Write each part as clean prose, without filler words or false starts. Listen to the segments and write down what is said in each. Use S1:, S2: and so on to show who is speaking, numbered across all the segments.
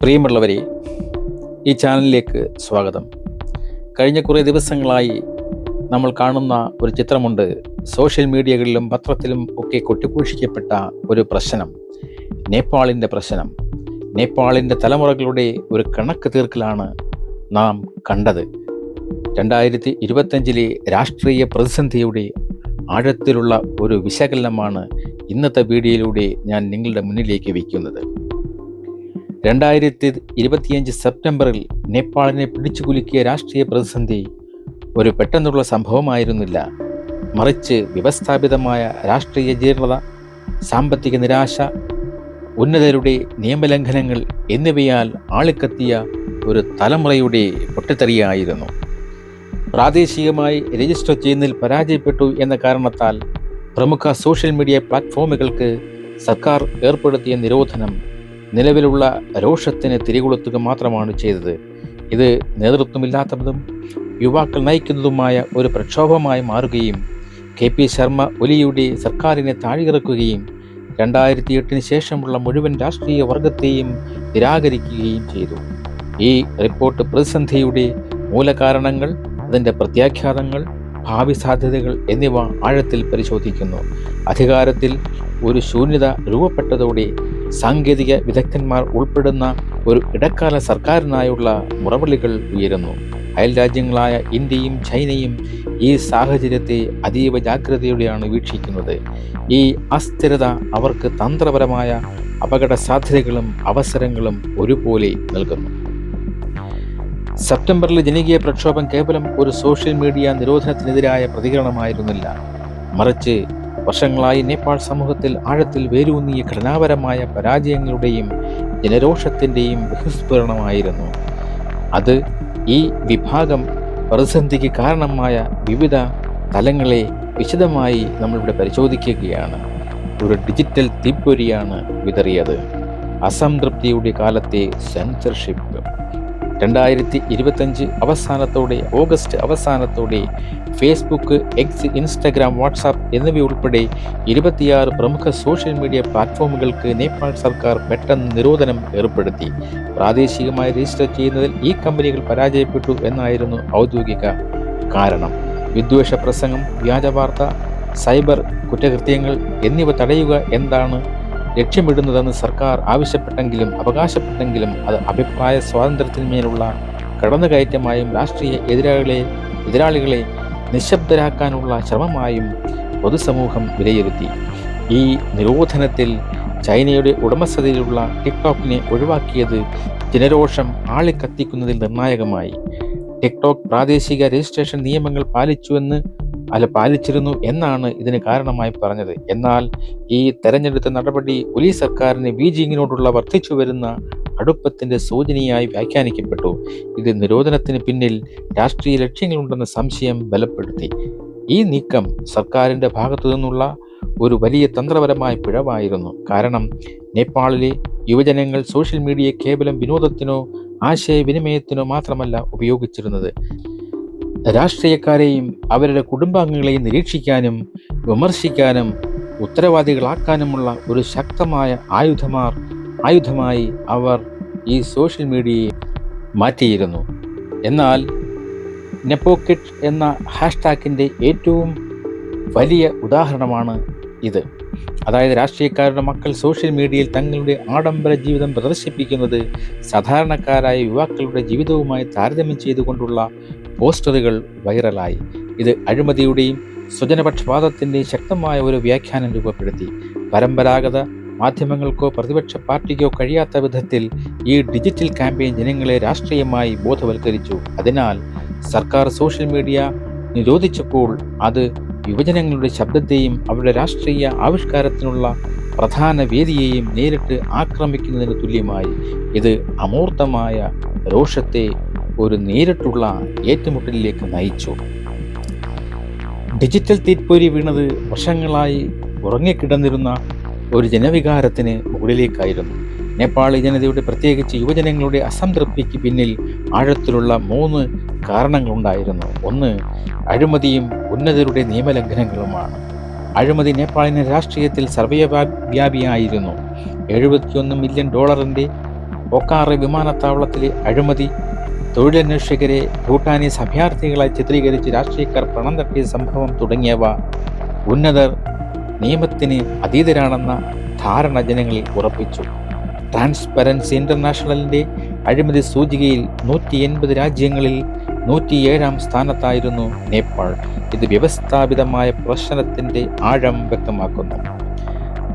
S1: പ്രിയമുള്ളവരെ, ഈ ചാനലിലേക്ക് സ്വാഗതം. കഴിഞ്ഞ കുറേ ദിവസങ്ങളായി നമ്മൾ കാണുന്ന ഒരു ചിത്രമുണ്ട്. സോഷ്യൽ മീഡിയകളിലും പത്രത്തിലും ഒക്കെ കൊട്ടിഘോഷിക്കപ്പെട്ട ഒരു പ്രശ്നം, നേപ്പാളിൻ്റെ പ്രശ്നം. നേപ്പാളിൻ്റെ തലമുറകളുടെ ഒരു കണക്ക് തീർക്കലാണ് നാം കണ്ടത്. 2025 രാഷ്ട്രീയ പ്രതിസന്ധിയുടെ ആഴത്തിലുള്ള ഒരു വിശകലനമാണ് ഇന്നത്തെ വീഡിയോയിലൂടെ ഞാൻ നിങ്ങളുടെ മുന്നിലേക്ക് വയ്ക്കുന്നത്. 2025 സെപ്റ്റംബറിൽ നേപ്പാളിനെ പിടിച്ചുകുലുക്കിയ രാഷ്ട്രീയ പ്രതിസന്ധി ഒരു പെട്ടെന്നുള്ള സംഭവമായിരുന്നില്ല. മറിച്ച് വ്യവസ്ഥാപിതമായ രാഷ്ട്രീയ ജീർണത, സാമ്പത്തിക നിരാശ, ഉന്നതരുടെ നിയമലംഘനങ്ങൾ എന്നിവയാൽ ആളിക്കത്തിയ ഒരു തലമുറയുടെ പൊട്ടിത്തെറിയായിരുന്നു. പ്രാദേശികമായി രജിസ്റ്റർ ചെയ്യുന്നതിൽ പരാജയപ്പെട്ടു എന്ന കാരണത്താൽ പ്രമുഖ സോഷ്യൽ മീഡിയ പ്ലാറ്റ്ഫോമുകൾക്ക് സർക്കാർ ഏർപ്പെടുത്തിയ നിരോധനം നിലവിലുള്ള രോഷത്തിന് തിരികൊളുത്തുക മാത്രമാണ് ചെയ്തത്. ഇത് നേതൃത്വമില്ലാത്തതും യുവാക്കൾ നയിക്കുന്നതുമായ ഒരു പ്രക്ഷോഭമായി മാറുകയും KP ശർമ്മ ഒലിയുടെ സർക്കാരിനെ താഴെയിറക്കുകയും 2008 ശേഷമുള്ള മുഴുവൻ രാഷ്ട്രീയ വർഗത്തെയും നിരാകരിക്കുകയും ചെയ്തു. ഈ റിപ്പോർട്ട് പ്രതിസന്ധിയുടെ മൂലകാരണങ്ങൾ, അതിൻ്റെ പ്രത്യാഘാതങ്ങൾ, ഭാവി സാധ്യതകൾ എന്നിവ ആഴത്തിൽ പരിശോധിക്കുന്നു. അധികാരത്തിൽ ഒരു ശൂന്യത രൂപപ്പെട്ടതോടെ സാങ്കേതിക വിദഗ്ധന്മാർ ഉൾപ്പെടുന്ന ഒരു ഇടക്കാല സർക്കാരിനായുള്ള മുറവിളികൾ ഉയരുന്നു. അയൽ രാജ്യങ്ങളായ ഇന്ത്യയും ചൈനയും ഈ സാഹചര്യത്തെ അതീവ ജാഗ്രതയോടെയാണ് വീക്ഷിക്കുന്നത്. ഈ അസ്ഥിരത അവർക്ക് തന്ത്രപരമായ അപകട സാധ്യതകളും അവസരങ്ങളും ഒരുപോലെ നൽകുന്നു. സെപ്റ്റംബറിലെ ജനകീയ പ്രക്ഷോഭം കേവലം ഒരു സോഷ്യൽ മീഡിയ നിരോധനത്തിനെതിരായ പ്രതികരണമായിരുന്നില്ല. മറിച്ച് വർഷങ്ങളായി നേപ്പാൾ സമൂഹത്തിൽ ആഴത്തിൽ വേരൂന്നിയ ഘടനാപരമായ പരാജയങ്ങളുടെയും ജനരോഷത്തിൻ്റെയും ബഹിസ്ഫുരണമായിരുന്നു. അത് ഈ വിഭാഗം പ്രതിസന്ധിക്ക് കാരണമായ വിവിധ തലങ്ങളെ വിശദമായി നമ്മളിവിടെ പരിശോധിക്കുകയാണ്. ഒരു ഡിജിറ്റൽ തീപ്പൊരിയാണ് വിതറിയത്. അസംതൃപ്തിയുടെ കാലത്തെ സെൻസർഷിപ്പ്. 2025 അവസാനത്തോടെ, ഓഗസ്റ്റ് അവസാനത്തോടെ ഫേസ്ബുക്ക്, എക്സ്, ഇൻസ്റ്റഗ്രാം, വാട്സാപ്പ് എന്നിവയുൾപ്പെടെ 26 പ്രമുഖ സോഷ്യൽ മീഡിയ പ്ലാറ്റ്ഫോമുകൾക്ക് നേപ്പാൾ സർക്കാർ പെട്ടെന്ന് നിരോധനം ഏർപ്പെടുത്തി. പ്രാദേശികമായി രജിസ്റ്റർ ചെയ്യുന്നതിൽ ഈ കമ്പനികൾ പരാജയപ്പെട്ടു എന്നായിരുന്നു ഔദ്യോഗിക കാരണം. വിദ്വേഷ പ്രസംഗം, വ്യാജവാർത്ത, സൈബർ കുറ്റകൃത്യങ്ങൾ എന്നിവ തടയുക എന്താണ് ലക്ഷ്യമിടുന്നതെന്ന് സർക്കാർ അവകാശപ്പെട്ടെങ്കിലും അത് അഭിപ്രായ സ്വാതന്ത്ര്യത്തിന്മേലുള്ള കടന്നുകയറ്റമായും രാഷ്ട്രീയ എതിരാളികളെ നിശബ്ദരാക്കാനുള്ള ശ്രമമായും പൊതുസമൂഹം വിലയിരുത്തി. ഈ നിരോധനത്തിൽ ചൈനയുടെ ഉടമസ്ഥതയിലുള്ള ടിക്ടോക്കിനെ ഒഴിവാക്കിയത് ജനരോഷം ആളിക്കത്തിക്കുന്നതിൽ നിർണായകമായി. ടിക്ടോക്ക് പ്രാദേശിക രജിസ്ട്രേഷൻ നിയമങ്ങൾ പാലിച്ചിരുന്നു എന്നാണ് ഇതിന് കാരണമായി പറഞ്ഞത്. എന്നാൽ ഈ തെരഞ്ഞെടുത്ത നടപടി ഒലി സർക്കാരിന് ബീജിങ്ങിനോടുള്ള വർദ്ധിച്ചു വരുന്ന അടുപ്പത്തിൻ്റെ സൂചനയായി വ്യാഖ്യാനിക്കപ്പെട്ടു. ഇത് നിരോധനത്തിന് പിന്നിൽ രാഷ്ട്രീയ ലക്ഷ്യങ്ങളുണ്ടെന്ന സംശയം ബലപ്പെടുത്തി. ഈ നീക്കം സർക്കാരിൻ്റെ ഭാഗത്തു നിന്നുള്ള ഒരു വലിയ തന്ത്രപരമായ പിഴവായിരുന്നു. കാരണം നേപ്പാളിലെ യുവജനങ്ങൾ സോഷ്യൽ മീഡിയയെ കേവലം വിനോദത്തിനോ ആശയവിനിമയത്തിനോ മാത്രമല്ല ഉപയോഗിച്ചിരുന്നത്. രാഷ്ട്രീയക്കാരെയും അവരുടെ കുടുംബാംഗങ്ങളെയും നിരീക്ഷിക്കാനും വിമർശിക്കാനും ഉത്തരവാദികളാക്കാനുമുള്ള ഒരു ശക്തമായ ആയുധമായി അവർ ഈ സോഷ്യൽ മീഡിയയെ മാറ്റിയിരുന്നു. എന്നാൽ നെപ്പോക്കിറ്റ് എന്ന ഹാഷ്ടാഗിൻ്റെ ഏറ്റവും വലിയ ഉദാഹരണമാണ് ഇത്. അതായത് രാഷ്ട്രീയക്കാരുടെ മക്കൾ സോഷ്യൽ മീഡിയയിൽ തങ്ങളുടെ ആഡംബര ജീവിതം പ്രദർശിപ്പിക്കുന്നത് സാധാരണക്കാരായ യുവാക്കളുടെ ജീവിതവുമായി താരതമ്യം ചെയ്തുകൊണ്ടുള്ള പോസ്റ്ററുകൾ വൈറലായി. ഇത് അഴിമതിയുടെയും സ്വജനപക്ഷപാതത്തിൻ്റെയും ശക്തമായ ഒരു വ്യാഖ്യാനം രൂപപ്പെടുത്തി. പരമ്പരാഗത മാധ്യമങ്ങൾക്കോ പ്രതിപക്ഷ പാർട്ടിക്കോ കഴിയാത്ത വിധത്തിൽ ഈ ഡിജിറ്റൽ ക്യാമ്പയിൻ ജനങ്ങളെ രാഷ്ട്രീയമായി ബോധവൽക്കരിച്ചു. അതിനാൽ സർക്കാർ സോഷ്യൽ മീഡിയ നിരോധിച്ചപ്പോൾ അത് യുവജനങ്ങളുടെ ശബ്ദത്തെയും അവരുടെ രാഷ്ട്രീയ ആവിഷ്കാരത്തിനുള്ള പ്രധാന വേദിയെയും നേരിട്ട് ആക്രമിക്കുന്നതിന് തുല്യമായി. ഇത് അമൂർത്തമായ രോഷത്തെ ഒരു നേരിട്ടുള്ള ഏറ്റുമുട്ടലിലേക്ക് നയിച്ചു. ഡിജിറ്റൽ തീപ്പൊരി വീണത് വർഷങ്ങളായി ഉറങ്ങിക്കിടന്നിരുന്ന ഒരു ജനവികാരത്തിന് മുകളിലേക്കായിരുന്നു. നേപ്പാളി ജനതയുടെ, പ്രത്യേകിച്ച് യുവജനങ്ങളുടെ അസംതൃപ്തിക്ക് പിന്നിൽ ആഴത്തിലുള്ള 3 കാരണങ്ങളുണ്ടായിരുന്നു. ഒന്ന്, അഴിമതിയും ഉന്നതരുടെ നിയമലംഘനങ്ങളുമാണ്. അഴിമതി നേപ്പാളിന്റെ രാഷ്ട്രീയത്തിൽ സർവ്വവ്യാപിയായിരുന്നു. $71 മില്യൺ ഒക്കാറെ വിമാനത്താവളത്തിലെ അഴിമതി, തൊഴിലന്വേഷകരെ ഭൂട്ടാനീസ് അഭയാർത്ഥികളായി ചിത്രീകരിച്ച് രാഷ്ട്രീയക്കാർ പണം തട്ടിയ സംഭവം തുടങ്ങിയവ ഉന്നതർ നിയമത്തിന് അതീതരാണെന്ന ധാരണ ജനങ്ങളിൽ ഉറപ്പിച്ചു. ട്രാൻസ്പെറൻസി ഇന്റർനാഷണലിന്റെ അഴിമതി സൂചികയിൽ 180 രാജ്യങ്ങളിൽ 107 സ്ഥാനത്തായിരുന്നു നേപ്പാൾ. ഇത് വ്യവസ്ഥാപിതമായ പ്രശ്നത്തിന്റെ ആഴം വ്യക്തമാക്കുന്നു.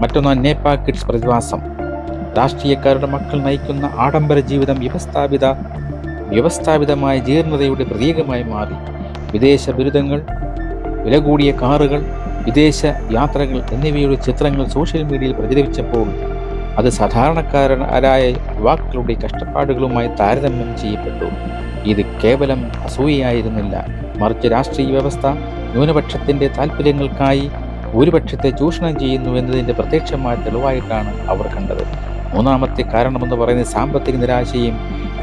S1: മറ്റൊന്ന് നേപ്പാൾ കിഡ്സ് പ്രതിഭാസം. രാഷ്ട്രീയക്കാരുടെ മക്കൾ നയിക്കുന്ന ആഡംബര ജീവിതം വ്യവസ്ഥാപിതമായ ജീർണതയുടെ പ്രതീകമായി മാറി. വിദേശ ബിരുദങ്ങൾ, വില കൂടിയ കാറുകൾ, വിദേശ യാത്രകൾ എന്നിവയുടെ ചിത്രങ്ങൾ സോഷ്യൽ മീഡിയയിൽ പ്രചരിപ്പിച്ചപ്പോൾ അത് സാധാരണക്കാരായ യുവാക്കളുടെ കഷ്ടപ്പാടുകളുമായി താരതമ്യം ചെയ്യപ്പെട്ടു. ഇത് കേവലം അസൂയയായിരുന്നില്ല, മറിച്ച് രാഷ്ട്രീയ വ്യവസ്ഥ ന്യൂനപക്ഷത്തിന്റെ താല്പര്യങ്ങൾക്കായി ഭൂരിപക്ഷത്തെ ചൂഷണം ചെയ്യുന്നു എന്നതിൻ്റെ പ്രത്യക്ഷമായ തെളിവായിട്ടാണ് അവർ കണ്ടത്. മൂന്നാമത്തെ കാരണമെന്ന് പറയുന്നത് സാമ്പത്തിക നിരാശയും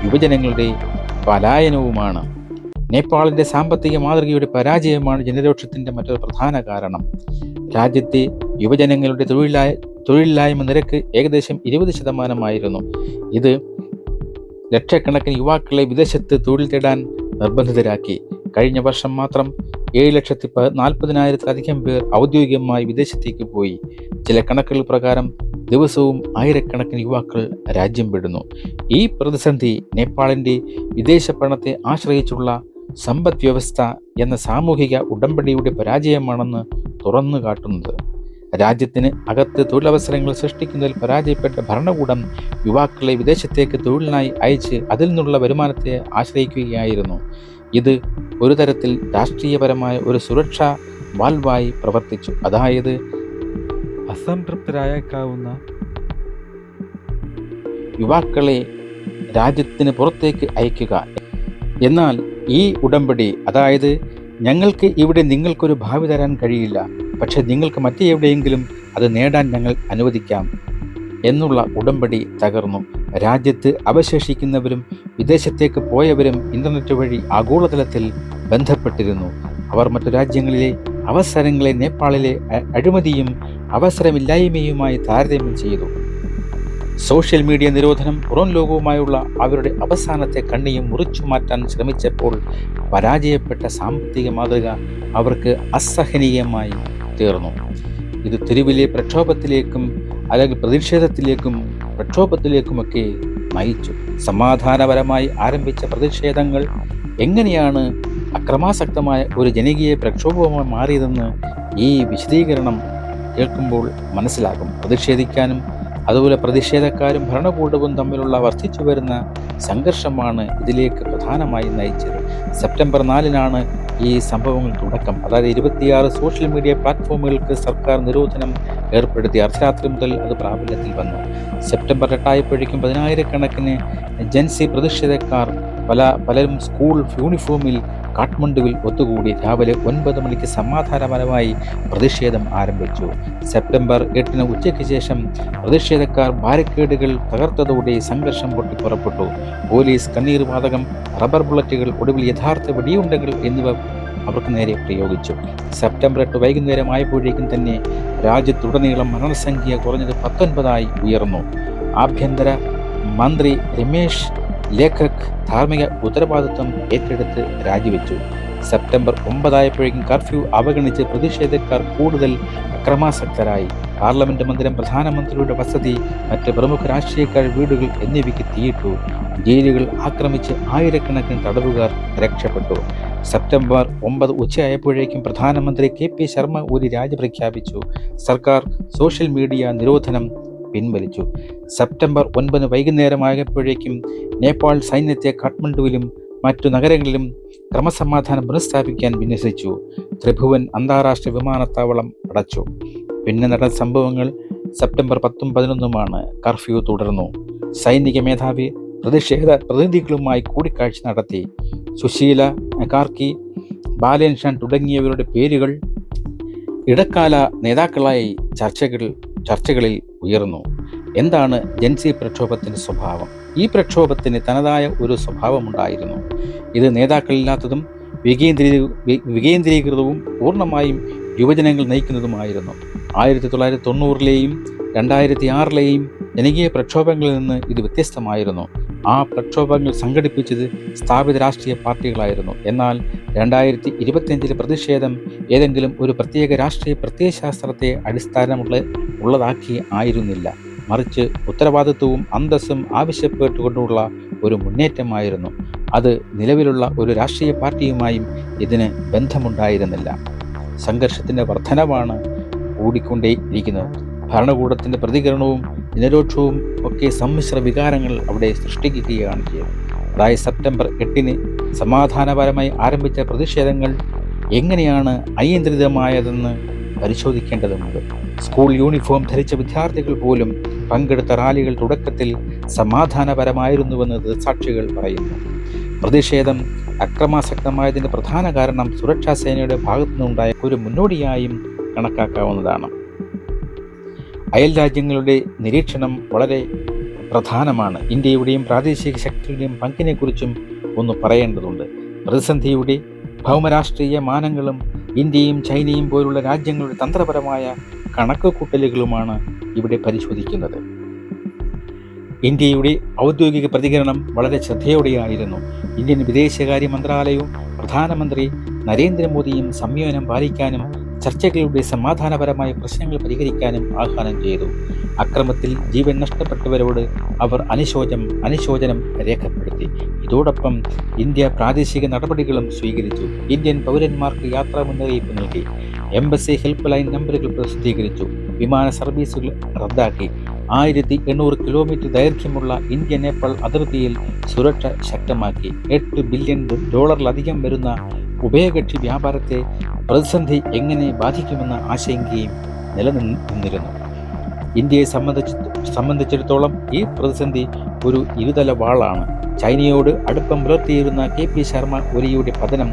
S1: യുവജനങ്ങളുടെ പലായനവുമാണ്. നേപ്പാളിന്റെ സാമ്പത്തിക മാതൃകയുടെ പരാജയമാണ് ജനരോക്ഷത്തിന്റെ മറ്റൊരു പ്രധാന കാരണം. രാജ്യത്തെ യുവജനങ്ങളുടെ തൊഴിലില്ലായ്മ നിരക്ക് ഏകദേശം 20% ഇത് ലക്ഷക്കണക്കിന് യുവാക്കളെ വിദേശത്ത് തൊഴിൽ തേടാൻ നിർബന്ധിതരാക്കി. കഴിഞ്ഞ വർഷം മാത്രം 7,40,000-ലധികം പേർ ഔദ്യോഗികമായി വിദേശത്തേക്ക് പോയി. ചില കണക്കുകൾ പ്രകാരം ദിവസവും ആയിരക്കണക്കിന് യുവാക്കൾ രാജ്യം വിടുന്നു. ഈ പ്രതിസന്ധി നേപ്പാളിന്റെ വിദേശ പണത്തെ ആശ്രയിച്ചുള്ള സമ്പദ് വ്യവസ്ഥ എന്ന സാമൂഹിക ഉടമ്പടിയുടെ പരാജയമാണെന്ന് തുറന്നു കാട്ടുന്നത്. രാജ്യത്തിന് അകത്ത് തൊഴിലവസരങ്ങൾ സൃഷ്ടിക്കുന്നതിൽ പരാജയപ്പെട്ട ഭരണകൂടം യുവാക്കളെ വിദേശത്തേക്ക് തൊഴിലിനായി അയച്ച് അതിൽ നിന്നുള്ള വരുമാനത്തെ ആശ്രയിക്കുകയായിരുന്നു. ഇത് ഒരു തരത്തിൽ രാഷ്ട്രീയപരമായ ഒരു സുരക്ഷാ വാൽവായി പ്രവർത്തിച്ചു. അതായത് അസംതൃപ്തരായേക്കാവുന്ന യുവാക്കളെ രാജ്യത്തിന് പുറത്തേക്ക് അയക്കുക. എന്നാൽ ഈ ഉടമ്പടി, അതായത് ഞങ്ങൾക്ക് ഇവിടെ നിങ്ങൾക്കൊരു ഭാവി തരാൻ കഴിയില്ല, പക്ഷെ നിങ്ങൾക്ക് മറ്റെവിടെയെങ്കിലും അത് നേടാൻ ഞങ്ങൾ അനുവദിക്കാം എന്നുള്ള ഉടമ്പടി തകർന്നു. രാജ്യത്ത് അവശേഷിക്കുന്നവരും വിദേശത്തേക്ക് പോയവരും ഇന്റർനെറ്റ് വഴി ആഗോളതലത്തിൽ ബന്ധപ്പെട്ടിരുന്നു. അവർ മറ്റു രാജ്യങ്ങളിലെ അവസരങ്ങളെ നേപ്പാളിലെ അഴിമതിയും അവസരമില്ലായ്മയുമായി താരതമ്യം ചെയ്തു. സോഷ്യൽ മീഡിയ നിരോധനം പുറം ലോകവുമായുള്ള അവരുടെ അവസാനത്തെ കണ്ണിയും മുറിച്ചു മാറ്റാൻ ശ്രമിച്ചപ്പോൾ പരാജയപ്പെട്ട സാമ്പത്തിക മാതൃക അവർക്ക് അസഹനീയമായി തീർന്നു. ഇത് തെരുവിലെ പ്രക്ഷോഭത്തിലേക്കും അല്ലെങ്കിൽ പ്രക്ഷോഭത്തിലേക്കുമൊക്കെ നയിച്ചു. സമാധാനപരമായി ആരംഭിച്ച പ്രതിഷേധങ്ങൾ എങ്ങനെയാണ് അക്രമാസക്തമായ ഒരു ജനകീയ പ്രക്ഷോഭവുമായി മാറിയതെന്ന് ഈ വിശദീകരണം കേൾക്കുമ്പോൾ മനസ്സിലാകും. പ്രതിഷേധിക്കാനും അതുപോലെ പ്രതിഷേധക്കാരും ഭരണകൂടവും തമ്മിലുള്ള വർദ്ധിച്ചു വരുന്ന സംഘർഷമാണ് ഇതിലേക്ക് പ്രധാനമായി നയിച്ചത്. സെപ്റ്റംബർ 4 ഈ സംഭവങ്ങൾ തുടക്കം. അതായത് 26 സോഷ്യൽ മീഡിയ പ്ലാറ്റ്ഫോമുകൾക്ക് സർക്കാർ നിരോധനം ഏർപ്പെടുത്തി. അർദ്ധരാത്രി മുതൽ അത് പ്രാബല്യത്തിൽ വന്നു. സെപ്റ്റംബർ 8 10,000-കണക്കിന് ജൻസി പ്രതിഷേധക്കാർ പലരും സ്കൂൾ യൂണിഫോമിൽ കാഠ്മണ്ഡുവിൽ ഒത്തുകൂടി. രാവിലെ 9 മണിക്ക് സമാധാനപരമായി പ്രതിഷേധം ആരംഭിച്ചു. സെപ്റ്റംബർ 8 ഉച്ചയ്ക്ക് ശേഷം പ്രതിഷേധക്കാർ ബാരിക്കേഡുകൾ തകർത്തതോടെ സംഘർഷം പൊട്ടിപ്പുറപ്പെട്ടു. പോലീസ് കണ്ണീർ വാതകം, റബ്ബർ ബുള്ളറ്റുകൾ, ഒടുവിൽ യഥാർത്ഥ വെടിയുണ്ടകൾ എന്നിവ അവർക്ക് നേരെ പ്രയോഗിച്ചു. സെപ്റ്റംബർ 8 വൈകുന്നേരം ആയപ്പോഴേക്കും തന്നെ രാജ്യത്തുടനീളം മരണസംഖ്യ കുറഞ്ഞത് 19 ഉയർന്നു. ആഭ്യന്തര മന്ത്രി രമേശ് ലേഖക് ധാർമ്മിക ഉത്തരവാദിത്വം ഏറ്റെടുത്ത് രാജിവെച്ചു. സെപ്റ്റംബർ 9 കർഫ്യൂ അവഗണിച്ച് പ്രതിഷേധക്കാർ കൂടുതൽ അക്രമാസക്തരായി. പാർലമെന്റ് മന്ദിരം, പ്രധാനമന്ത്രിയുടെ വസതി, മറ്റ് പ്രമുഖ രാഷ്ട്രീയക്കാർ വീടുകൾ എന്നിവയ്ക്ക് തീയിട്ടു. ജയിലുകൾ ആക്രമിച്ച് ആയിരക്കണക്കിന് തടവുകാർ രക്ഷപ്പെട്ടു. സെപ്റ്റംബർ 9 ഉച്ചയായപ്പോഴേക്കും പ്രധാനമന്ത്രി KP ശർമ്മ ഒലി രാജി പ്രഖ്യാപിച്ചു. സർക്കാർ സോഷ്യൽ മീഡിയ നിരോധനം പിൻവലിച്ചു. സെപ്റ്റംബർ 9 വൈകുന്നേരമായപ്പോഴേക്കും നേപ്പാൾ സൈന്യത്തെ കാഠ്മണ്ഡുവിലും മറ്റു നഗരങ്ങളിലും ക്രമസമാധാനം പുനഃസ്ഥാപിക്കാൻ വിന്യസിച്ചു. ത്രിഭുവൻ അന്താരാഷ്ട്ര വിമാനത്താവളം അടച്ചു. പിന്നെ നടന്ന സംഭവങ്ങൾ സെപ്റ്റംബർ 10-ഉം 11-ഉമാണ്. കർഫ്യൂ തുടർന്നു. സൈനിക മേധാവി പ്രതിഷേധ പ്രതിനിധികളുമായി കൂടിക്കാഴ്ച നടത്തി. സുശീല കാർക്കി, ബാലേൻ ഷാൻ തുടങ്ങിയവരുടെ പേരുകൾ ഇടക്കാല നേതാക്കളായി ചർച്ചകളിൽ ഉയർന്നു. എന്താണ് ജൻസി പ്രക്ഷോഭത്തിൻ്റെ സ്വഭാവം? ഈ പ്രക്ഷോഭത്തിന് തനതായ ഒരു സ്വഭാവമുണ്ടായിരുന്നു. ഇത് നേതാക്കളില്ലാത്തതും വികേന്ദ്രീകൃതവും പൂർണ്ണമായും യുവജനങ്ങൾ നയിക്കുന്നതുമായിരുന്നു. 1990-ലെയും 2006 ജനകീയ പ്രക്ഷോഭങ്ങളിൽ നിന്ന് ഇത് വ്യത്യസ്തമായിരുന്നു. ആ പ്രക്ഷോഭങ്ങൾ സംഘടിപ്പിച്ചത് സ്ഥാപിത രാഷ്ട്രീയ പാർട്ടികളായിരുന്നു. എന്നാൽ 2025 പ്രതിഷേധം ഏതെങ്കിലും ഒരു പ്രത്യേക രാഷ്ട്രീയ പ്രത്യയശാസ്ത്രത്തെ ഉള്ളതാക്കി ആയിരുന്നില്ല. മറിച്ച് ഉത്തരവാദിത്വവും അന്തസ്സും ആവശ്യപ്പെട്ടുകൊണ്ടുള്ള ഒരു മുന്നേറ്റമായിരുന്നു. അത് നിലവിലുള്ള ഒരു രാഷ്ട്രീയ പാർട്ടിയുമായും ഇതിന് ബന്ധമുണ്ടായിരുന്നില്ല. സംഘർഷത്തിൻ്റെ വർധനവാണ് കൂടിക്കൊണ്ടേയിരിക്കുന്നത്. ഭരണകൂടത്തിൻ്റെ പ്രതികരണവും ജനരോക്ഷവും ഒക്കെ സമ്മിശ്ര വികാരങ്ങൾ അവിടെ സൃഷ്ടിക്കുകയാണ് ചെയ്തത്. അതായത് സെപ്റ്റംബർ 8 സമാധാനപരമായി ആരംഭിച്ച പ്രതിഷേധങ്ങൾ എങ്ങനെയാണ് അനിയന്ത്രിതമായതെന്ന് പരിശോധിക്കേണ്ടതുണ്ട്. സ്കൂൾ യൂണിഫോം ധരിച്ച വിദ്യാർത്ഥികൾ പോലും പങ്കെടുത്ത റാലികൾ തുടക്കത്തിൽ സമാധാനപരമായിരുന്നുവെന്ന് ദൃക്സാക്ഷികൾ പറയുന്നു. പ്രതിഷേധം അക്രമാസക്തമായതിൻ്റെ പ്രധാന കാരണം സുരക്ഷാ സേനയുടെ ഭാഗത്തുനിന്നുണ്ടായ ഒരു മുന്നോടിയായും കണക്കാക്കാവുന്നതാണ്. അയൽ രാജ്യങ്ങളുടെ നിരീക്ഷണം വളരെ പ്രധാനമാണ്. ഇന്ത്യയുടെയും പ്രാദേശിക ശക്തികളുടെയും പങ്കിനെക്കുറിച്ചും ഒന്ന് പറയേണ്ടതുണ്ട്. പ്രതിസന്ധിയുടെ ഭൗമരാഷ്ട്രീയ മാനങ്ങളും ഇന്ത്യയും ചൈനയും പോലുള്ള രാജ്യങ്ങളുടെ തന്ത്രപരമായ കണക്കുകൂട്ടലുകളുമാണ് ഇവിടെ പരിശോധിക്കുന്നത്. ഇന്ത്യയുടെ ഔദ്യോഗിക പ്രതികരണം വളരെ ശ്രദ്ധയോടെയായിരുന്നു. ഇന്ത്യൻ വിദേശകാര്യ മന്ത്രാലയവും പ്രധാനമന്ത്രി നരേന്ദ്രമോദിയും സംയമനം പാലിക്കാനും ചർച്ചകളിലൂടെ സമാധാനപരമായ പ്രശ്നങ്ങൾ പരിഹരിക്കാനും ആഹ്വാനം ചെയ്തു. അക്രമത്തിൽ ജീവൻ നഷ്ടപ്പെട്ടവരോട് അവർ അനുശോചനം രേഖപ്പെടുത്തി. ഇതോടൊപ്പം ഇന്ത്യ പ്രാദേശിക നടപടികളും സ്വീകരിച്ചു. ഇന്ത്യൻ പൗരന്മാർക്ക് യാത്രാ മുന്നറിയിപ്പ് നൽകി. എംബസി ഹെൽപ്പ് ലൈൻ നമ്പറുകൾ പ്രസിദ്ധീകരിച്ചു. വിമാന സർവീസുകൾ റദ്ദാക്കി. 1800 കിലോമീറ്റർ ദൈർഘ്യമുള്ള ഇന്ത്യ നേപ്പാൾ അതിർത്തിയിൽ സുരക്ഷ ശക്തമാക്കി. $8 ബില്യൺ വരുന്ന ഉഭയകക്ഷി വ്യാപാരത്തെ പ്രതിസന്ധി എങ്ങനെ ബാധിക്കുമെന്ന ആശങ്കയും നിലനിന്നിരുന്നു. ഇന്ത്യയെ സംബന്ധിച്ചിടത്തോളം ഈ പ്രതിസന്ധി ഒരു ഇരുതല വാളാണ്. ചൈനയോട് അടുപ്പം പുലർത്തിയിരുന്ന KP ശർമ്മ ഒലിയുടെ പതനം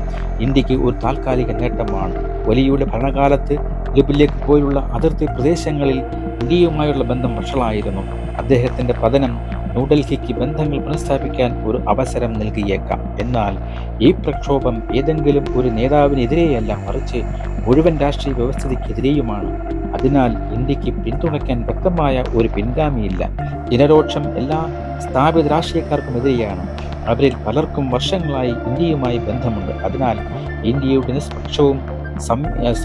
S1: ഇന്ത്യക്ക് ഒരു താൽക്കാലിക നേട്ടമാണ്. ഒലിയുടെ ഭരണകാലത്ത് ലിബിലേക്ക് പോലുള്ള അതിർത്തി പ്രദേശങ്ങളിൽ ഇന്ത്യയുമായുള്ള ബന്ധം വഷളായിരുന്നു. അദ്ദേഹത്തിൻ്റെ പതനം ന്യൂഡൽഹിക്ക് ബന്ധങ്ങൾ പുനഃസ്ഥാപിക്കാൻ ഒരു അവസരം നൽകിയേക്കാം. എന്നാൽ ഈ പ്രക്ഷോഭം ഏതെങ്കിലും ഒരു നേതാവിനെതിരെയല്ല, മറിച്ച് മുഴുവൻ രാഷ്ട്രീയ വ്യവസ്ഥിതിക്കെതിരെയുമാണ്. അതിനാൽ ഇന്ത്യക്ക് പിന്തുണയ്ക്കാൻ വ്യക്തമായ ഒരു പിൻഗാമിയില്ല. ജനരോക്ഷം എല്ലാ സ്ഥാപിത രാഷ്ട്രീയക്കാർക്കുമെതിരെയാണ്. അവരിൽ പലർക്കും വർഷങ്ങളായി ഇന്ത്യയുമായി ബന്ധമുണ്ട്. അതിനാൽ ഇന്ത്യയുടെ നിഷ്പക്ഷവും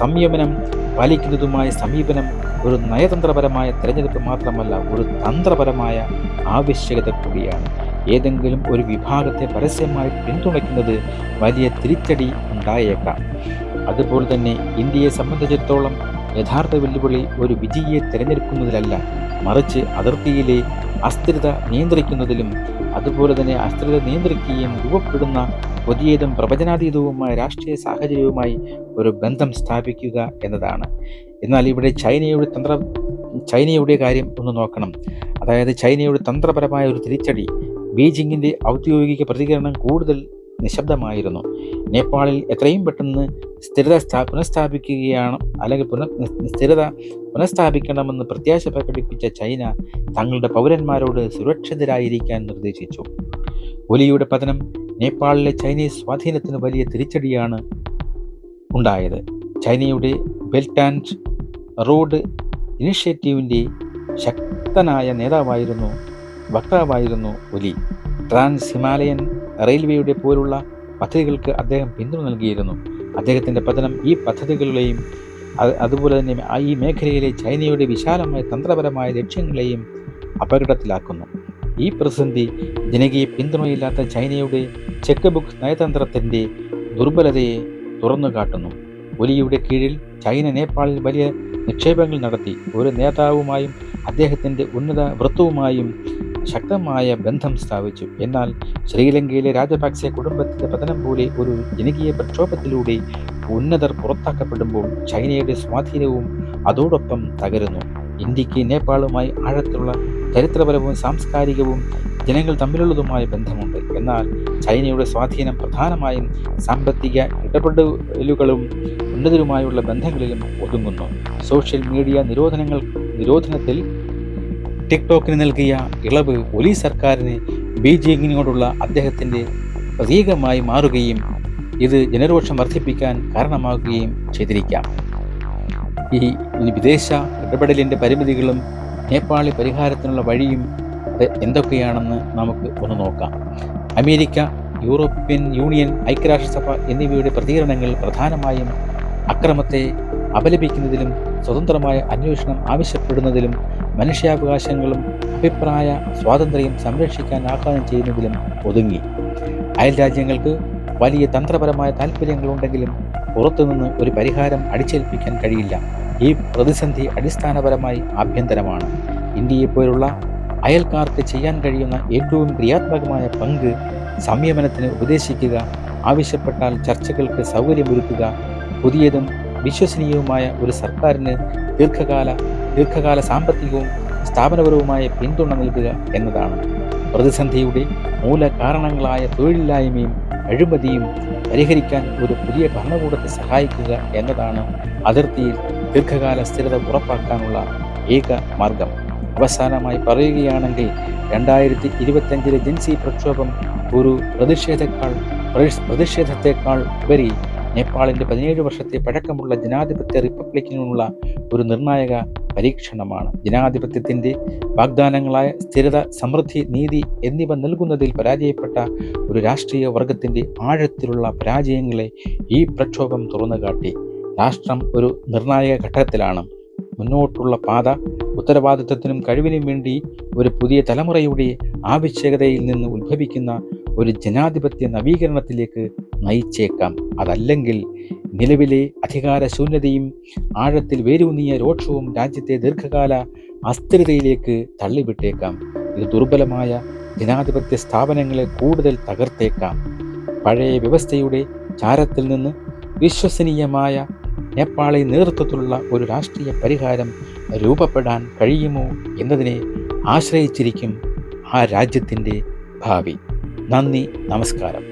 S1: സംയമനം പാലിക്കുന്നതുമായ സമീപനം ഒരു നയതന്ത്രപരമായ തെരഞ്ഞെടുപ്പ് മാത്രമല്ല, ഒരു തന്ത്രപരമായ ആവശ്യകത കൂടിയാണ്. ഏതെങ്കിലും ഒരു വിഭാഗത്തെ പരസ്യമായി പിന്തുണയ്ക്കുന്നത് വലിയ തിരിച്ചടി ഉണ്ടായേക്കാം. അതുപോലെ തന്നെ ഇന്ത്യയെ സംബന്ധിച്ചിടത്തോളം യഥാർത്ഥ വെല്ലുവിളി ഒരു വിജയിയെ തിരഞ്ഞെടുക്കുന്നതിലല്ല, മറിച്ച് അതിർത്തിയിലെ അസ്ഥിരത നിയന്ത്രിക്കുന്നതിലും അതുപോലെ തന്നെ അസ്ഥിരത നിയന്ത്രിക്കുകയും രൂപപ്പെടുന്ന പുതിയതും പ്രവചനാതീതവുമായ രാഷ്ട്രീയ സാഹചര്യവുമായി ഒരു ബന്ധം സ്ഥാപിക്കുക എന്നതാണ്. എന്നാൽ ഇവിടെ ചൈനയുടെ കാര്യം ഒന്ന് നോക്കണം. അതായത് ചൈനയുടെ തന്ത്രപരമായ ഒരു തിരിച്ചടി. ബീജിങ്ങിൻ്റെ ഔദ്യോഗിക പ്രതികരണം കൂടുതൽ നിശബ്ദമായിരുന്നു. നേപ്പാളിൽ എത്രയും പെട്ടെന്ന് സ്ഥിരത പുനഃസ്ഥാപിക്കണമെന്ന് പ്രത്യാശ പ്രകടിപ്പിച്ച ചൈന തങ്ങളുടെ പൗരന്മാരോട് സുരക്ഷിതരായിരിക്കാൻ നിർദ്ദേശിച്ചു. ഒലിയുടെ പതനം നേപ്പാളിലെ ചൈനീസ് സ്വാധീനത്തിന് വലിയ തിരിച്ചടിയാണ് ഉണ്ടായത്. ചൈനയുടെ ബെൽറ്റ് ആൻഡ് റോഡ് ഇനിഷ്യേറ്റീവിൻ്റെ ശക്തനായ വക്താവായിരുന്നു ഒലി. ട്രാൻസ് ഹിമാലയൻ റെയിൽവേയുടെ പോലുള്ള പദ്ധതികൾക്ക് അദ്ദേഹം പിന്തുണ നൽകിയിരുന്നു. അദ്ദേഹത്തിൻ്റെ പതനം ഈ പദ്ധതികളെയും അതുപോലെ തന്നെ ഈ മേഖലയിലെ ചൈനയുടെ വിശാലമായ തന്ത്രപരമായ ലക്ഷ്യങ്ങളെയും അപകടത്തിലാക്കുന്നു. ഈ പ്രതിസന്ധി ജനകീയ പിന്തുണയില്ലാത്ത ചൈനയുടെ ചെക്ക് ബുക്ക് നയതന്ത്രത്തിൻ്റെ ദുർബലതയെ തുറന്നു കാട്ടുന്നു. ഒലിയുടെ കീഴിൽ ചൈന നേപ്പാളിൽ വലിയ നിക്ഷേപങ്ങൾ നടത്തി. ഒരു നേതാവുമായും അദ്ദേഹത്തിൻ്റെ ഉന്നത വൃത്തവുമായും ശക്തമായ ബന്ധം സ്ഥാപിച്ചു. എന്നാൽ ശ്രീലങ്കയിലെ രാജപക്സെ കുടുംബത്തിൻ്റെ പതനം പോലെ ഒരു ജനകീയ പ്രക്ഷോഭത്തിലൂടെ ഉന്നതർ പുറത്താക്കപ്പെടുമ്പോൾ ചൈനയുടെ സ്വാധീനവും അതോടൊപ്പം തകരുന്നു. ഇന്ത്യക്ക് നേപ്പാളുമായി ആഴത്തിലുള്ള ചരിത്രപരവും സാംസ്കാരികവും ജനങ്ങൾ തമ്മിലുള്ളതുമായ ബന്ധമുണ്ട്. എന്നാൽ ചൈനയുടെ സ്വാധീനം പ്രധാനമായും സാമ്പത്തിക ഇടപെടലുകളും ഉന്നതരുമായുള്ള ബന്ധങ്ങളിലും ഒതുങ്ങുന്നു. സോഷ്യൽ മീഡിയ നിരോധനത്തിൽ ടിക്ടോക്കിന് നൽകിയ ഇളവ് ഒലി സർക്കാരിന് ബീജിങ്ങിനോടുള്ള അദ്ദേഹത്തിൻ്റെ പ്രതീകമായി മാറുകയും ഇത് ജനരോഷം വർദ്ധിപ്പിക്കാൻ കാരണമാകുകയും ചെയ്തിരിക്കാം. ഈ വിദേശ ഇടപെടലിൻ്റെ പരിമിതികളും നേപ്പാളി പരിഹാരത്തിനുള്ള വഴിയും അത് എന്തൊക്കെയാണെന്ന് നമുക്ക് ഒന്ന് നോക്കാം. അമേരിക്ക, യൂറോപ്യൻ യൂണിയൻ, ഐക്യരാഷ്ട്രസഭ എന്നിവയുടെ പ്രതികരണങ്ങൾ പ്രധാനമായും അക്രമത്തെ അപലപിക്കുന്നതിലും സ്വതന്ത്രമായ അന്വേഷണം ആവശ്യപ്പെടുന്നതിലും മനുഷ്യാവകാശങ്ങളും അഭിപ്രായ സ്വാതന്ത്ര്യം സംരക്ഷിക്കാൻ ആഹ്വാനം ചെയ്യുന്നതിലും ഒതുങ്ങി. അയൽ രാജ്യങ്ങൾക്ക് വലിയ തന്ത്രപരമായ താൽപ്പര്യങ്ങളുണ്ടെങ്കിലും പുറത്തുനിന്ന് ഒരു പരിഹാരം അടിച്ചേൽപ്പിക്കാൻ കഴിയില്ല. ഈ പ്രതിസന്ധി അടിസ്ഥാനപരമായി ആഭ്യന്തരമാണ്. ഇന്ത്യയെപ്പോലുള്ള അയൽക്കാർക്ക് ചെയ്യാൻ കഴിയുന്ന ഏറ്റവും ക്രിയാത്മകമായ പങ്ക് സംയമനത്തിന് ഉപദേശിക്കുക, ആവശ്യപ്പെട്ടാൽ ചർച്ചകൾക്ക് സൗകര്യമൊരുക്കുക, പുതിയതും വിശ്വസനീയവുമായ ഒരു സർക്കാരിന് ദീർഘകാല സാമ്പത്തികവും സ്ഥാപനപരവുമായ പിന്തുണ നൽകുക എന്നതാണ്. പ്രതിസന്ധിയുടെ മൂലകാരണങ്ങളായ തൊഴിലില്ലായ്മയും അഴിമതിയും പരിഹരിക്കാൻ ഒരു പുതിയ ഭരണകൂടത്തെ സഹായിക്കുക എന്നതാണ് അതിർത്തിയിൽ ദീർഘകാല സ്ഥിരത ഉറപ്പാക്കാനുള്ള ഏക മാർഗം. അവസാനമായി പറയുകയാണെങ്കിൽ 2025 ജൻസി പ്രക്ഷോഭം ഒരു പ്രതിഷേധത്തെക്കാൾ ഉപരി നേപ്പാളിൻ്റെ 17 വർഷത്തെ പഴക്കമുള്ള ജനാധിപത്യ റിപ്പബ്ലിക്കിനുള്ള ഒരു നിർണായക പരീക്ഷണമാണ്. ജനാധിപത്യത്തിൻ്റെ വാഗ്ദാനങ്ങളായ സ്ഥിരത, സമൃദ്ധി, നീതി എന്നിവ നൽകുന്നതിൽ പരാജയപ്പെട്ട ഒരു രാഷ്ട്രീയ വർഗത്തിൻ്റെ ആഴത്തിലുള്ള പരാജയങ്ങളെ ഈ പ്രക്ഷോഭം തുറന്നുകാട്ടി. രാഷ്ട്രം ഒരു നിർണായക ഘട്ടത്തിലാണ്. മുന്നോട്ടുള്ള പാത ഉത്തരവാദിത്വത്തിനും കഴിവിനും വേണ്ടി ഒരു പുതിയ തലമുറയുടെ ആവശ്യകതയിൽ നിന്ന് ഉത്ഭവിക്കുന്ന ഒരു ജനാധിപത്യ നവീകരണത്തിലേക്ക് നയിച്ചേക്കാം. അതല്ലെങ്കിൽ നിലവിലെ അധികാരശൂന്യതയും ആഴത്തിൽ വേരൂന്നിയ രോക്ഷവും രാജ്യത്തെ ദീർഘകാല അസ്ഥിരതയിലേക്ക് തള്ളിവിട്ടേക്കാം. ഇത് ദുർബലമായ ജനാധിപത്യ സ്ഥാപനങ്ങളെ കൂടുതൽ തകർത്തേക്കാം. പഴയ വ്യവസ്ഥയുടെ ചാരത്തിൽ നിന്ന് വിശ്വസനീയമായ നേപ്പാളി നേതൃത്വത്തിലുള്ള ഒരു രാഷ്ട്രീയ പരിഹാരം രൂപപ്പെടാൻ കഴിയുമോ എന്നതിനെ ആശ്രയിച്ചിരിക്കും ആ രാജ്യത്തിൻ്റെ ഭാവി. നന്ദി, നമസ്കാരം.